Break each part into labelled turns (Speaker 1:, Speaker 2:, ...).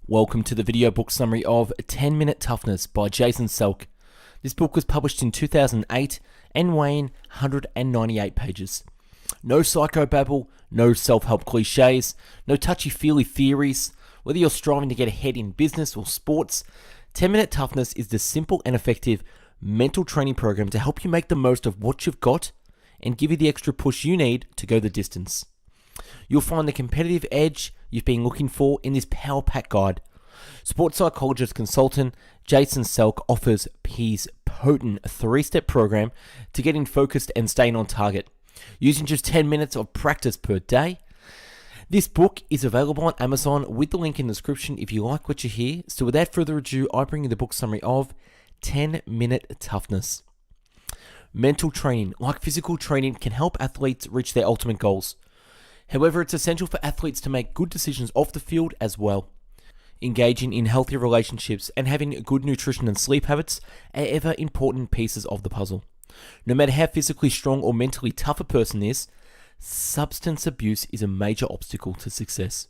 Speaker 1: Welcome to the video book summary of 10 Minute Toughness by Jason Selk. This book was published in 2008 and weighing 198 pages. No psychobabble, no self-help cliches, no touchy-feely theories. Whether you're striving to get ahead in business or sports, 10 Minute Toughness is the simple and effective mental training program to help you make the most of what you've got and give you the extra push you need to go the distance. You'll find the competitive edge you've been looking for in this Power Pack guide. Sports psychologist consultant Jason Selk offers his potent 3-step program to getting focused and staying on target, using just 10 minutes of practice per day. This book is available on Amazon with the link in the description if you like what you hear. So without further ado, I bring you the book summary of 10 Minute Toughness. Mental training, like physical training, can help athletes reach their ultimate goals. However, it's essential for athletes to make good decisions off the field as well. Engaging in healthy relationships and having good nutrition and sleep habits are ever important pieces of the puzzle. No matter how physically strong or mentally tough a person is, substance abuse is a major obstacle to success.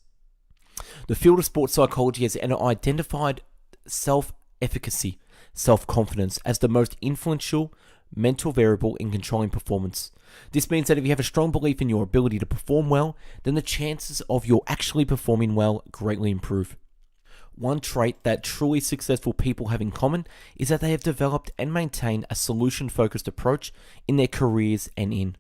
Speaker 1: The field of sports psychology has identified self-efficacy, self-confidence as the most influential mental variable in controlling performance. This means that if you have a strong belief in your ability to perform well, then the chances of your actually performing well greatly improve. One trait that truly successful people have in common is that they have developed and maintained a solution-focused approach in their careers and in.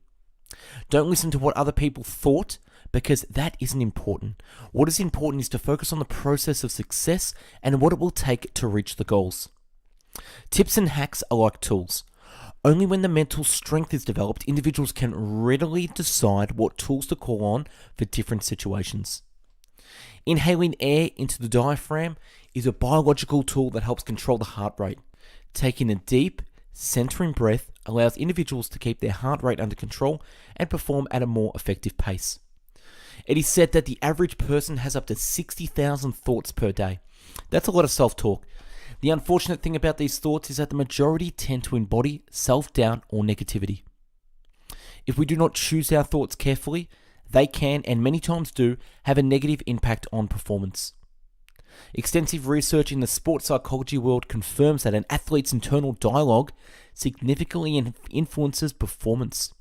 Speaker 1: Don't listen to what other people thought, because that isn't important. What is important is to focus on the process of success and what it will take to reach the goals. Tips and hacks are like tools. Only when the mental strength is developed, individuals can readily decide what tools to call on for different situations. Inhaling air into the diaphragm is a biological tool that helps control the heart rate. Taking a deep, centering breath allows individuals to keep their heart rate under control and perform at a more effective pace. It is said that the average person has up to 60,000 thoughts per day. That's a lot of self-talk. The unfortunate thing about these thoughts is that the majority tend to embody self-doubt or negativity. If we do not choose our thoughts carefully, they can, and many times do, have a negative impact on performance. Extensive research in the sports psychology world confirms that an athlete's internal dialogue significantly influences performance.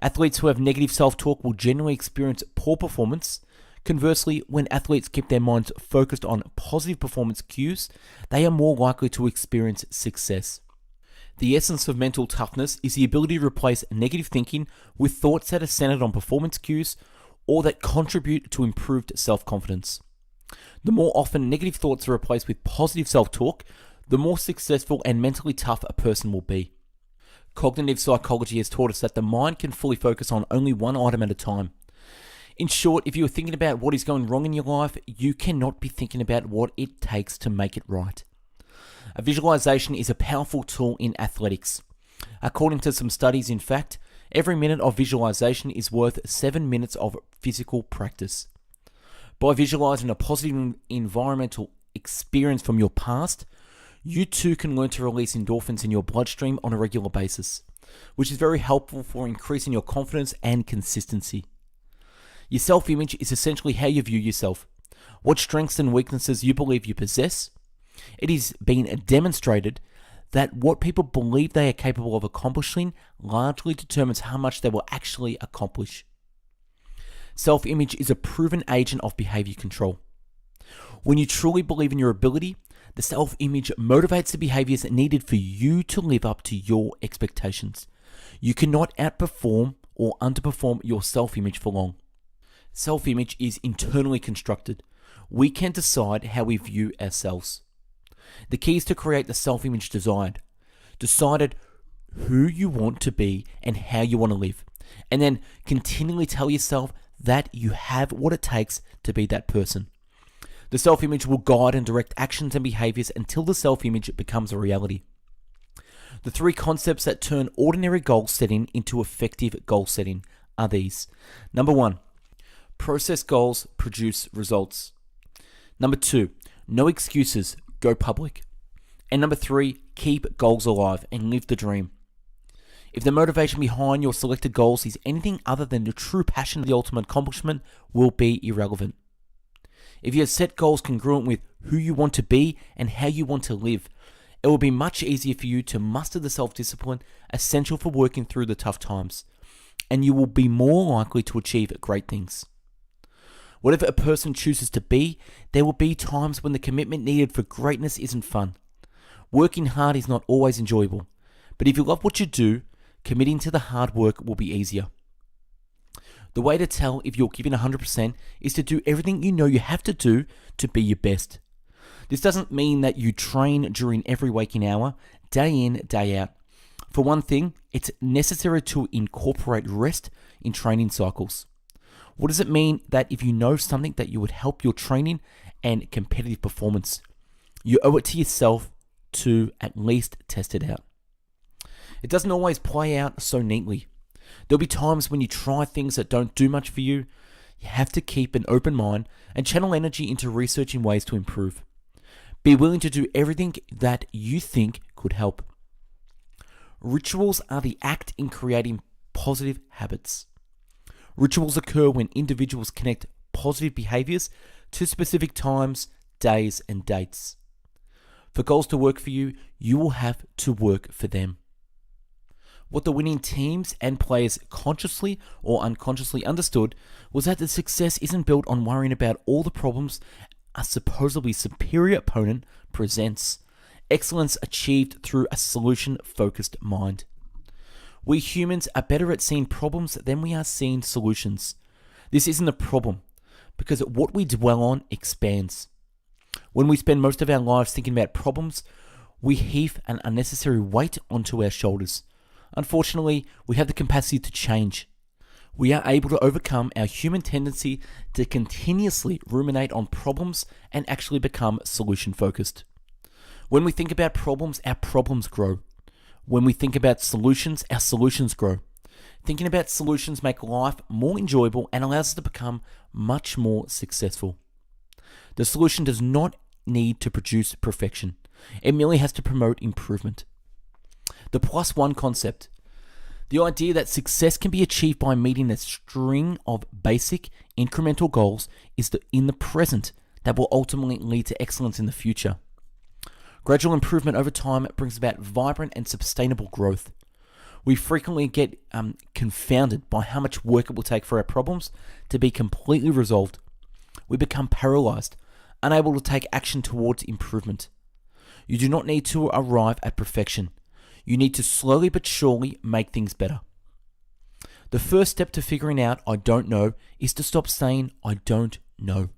Speaker 1: Athletes who have negative self-talk will generally experience poor performance. Conversely, when athletes keep their minds focused on positive performance cues, they are more likely to experience success. The essence of mental toughness is the ability to replace negative thinking with thoughts that are centered on performance cues or that contribute to improved self-confidence. The more often negative thoughts are replaced with positive self-talk, the more successful and mentally tough a person will be. Cognitive psychology has taught us that the mind can fully focus on only one item at a time. In short, if you are thinking about what is going wrong in your life, you cannot be thinking about what it takes to make it right. A visualization is a powerful tool in athletics. According to some studies, in fact, every minute of visualization is worth 7 minutes of physical practice. By visualizing a positive environmental experience from your past, you too can learn to release endorphins in your bloodstream on a regular basis, which is very helpful for increasing your confidence and consistency. Your self-image is essentially how you view yourself, what strengths and weaknesses you believe you possess. It is being demonstrated that what people believe they are capable of accomplishing largely determines how much they will actually accomplish. Self-image is a proven agent of behavior control. When you truly believe in your ability, the self-image motivates the behaviors needed for you to live up to your expectations. You cannot outperform or underperform your self-image for long. Self-image is internally constructed. We can decide how we view ourselves. The key is to create the self-image desired. Decided who you want to be and how you want to live. And then continually tell yourself that you have what it takes to be that person. The self-image will guide and direct actions and behaviors until the self-image becomes a reality. The 3 concepts that turn ordinary goal setting into effective goal setting are these. Number 1, process goals produce results. Number 2, no excuses, go public. And number 3, keep goals alive and live the dream. If the motivation behind your selected goals is anything other than the true passion of the ultimate accomplishment, will be irrelevant. If you have set goals congruent with who you want to be and how you want to live. It will be much easier for you to muster the self-discipline essential for working through the tough times, and you will be more likely to achieve great things. Whatever a person chooses to be, there will be times when the commitment needed for greatness isn't fun. Working hard is not always enjoyable, but if you love what you do, committing to the hard work will be easier. The way to tell if you're giving 100% is to do everything you know you have to do to be your best. This doesn't mean that you train during every waking hour, day in, day out. For one thing, it's necessary to incorporate rest in training cycles. What does it mean that if you know something that you would help your training and competitive performance, you owe it to yourself to at least test it out? It doesn't always play out so neatly. There'll be times when you try things that don't do much for you. You have to keep an open mind and channel energy into researching ways to improve. Be willing to do everything that you think could help. Rituals are the act in creating positive habits. Rituals occur when individuals connect positive behaviors to specific times, days, and dates. For goals to work for you, you will have to work for them. What the winning teams and players consciously or unconsciously understood was that the success isn't built on worrying about all the problems a supposedly superior opponent presents. Excellence achieved through a solution-focused mind. We humans are better at seeing problems than we are seeing solutions. This isn't a problem, because what we dwell on expands. When we spend most of our lives thinking about problems, we heave an unnecessary weight onto our shoulders. Unfortunately, we have the capacity to change. We are able to overcome our human tendency to continuously ruminate on problems and actually become solution-focused. When we think about problems, our problems grow. When we think about solutions, our solutions grow. Thinking about solutions make life more enjoyable and allows us to become much more successful. The solution does not need to produce perfection. It merely has to promote improvement. The +1 concept. The idea that success can be achieved by meeting a string of basic incremental goals is in the present that will ultimately lead to excellence in the future. Gradual improvement over time brings about vibrant and sustainable growth. We frequently get confounded by how much work it will take for our problems to be completely resolved. We become paralyzed, unable to take action towards improvement. You do not need to arrive at perfection. You need to slowly but surely make things better. The first step to figuring out I don't know is to stop saying I don't know.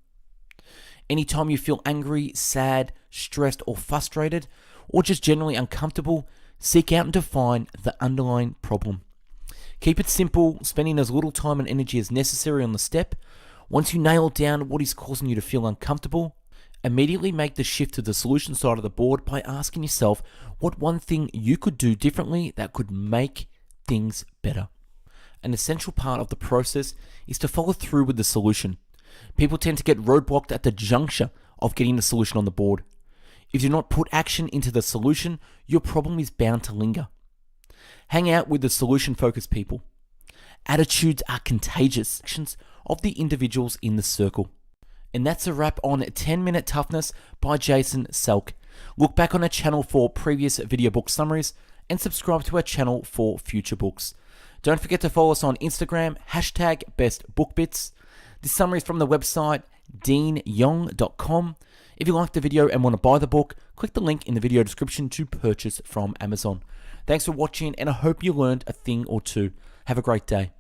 Speaker 1: Anytime you feel angry, sad, stressed, or frustrated, or just generally uncomfortable, seek out and define the underlying problem. Keep it simple, spending as little time and energy as necessary on the step. Once you nail down what is causing you to feel uncomfortable, immediately make the shift to the solution side of the board by asking yourself what one thing you could do differently that could make things better. An essential part of the process is to follow through with the solution. People tend to get roadblocked at the juncture of getting the solution on the board. If you do not put action into the solution, your problem is bound to linger. Hang out with the solution-focused people. Attitudes are contagious actions of the individuals in the circle. And that's a wrap on 10-Minute Toughness by Jason Selk. Look back on our channel for previous video book summaries and subscribe to our channel for future books. Don't forget to follow us on Instagram, #BestBookBits. This summary is from the website deanyong.com. If you liked the video and want to buy the book, click the link in the video description to purchase from Amazon. Thanks for watching, and I hope you learned a thing or two. Have a great day.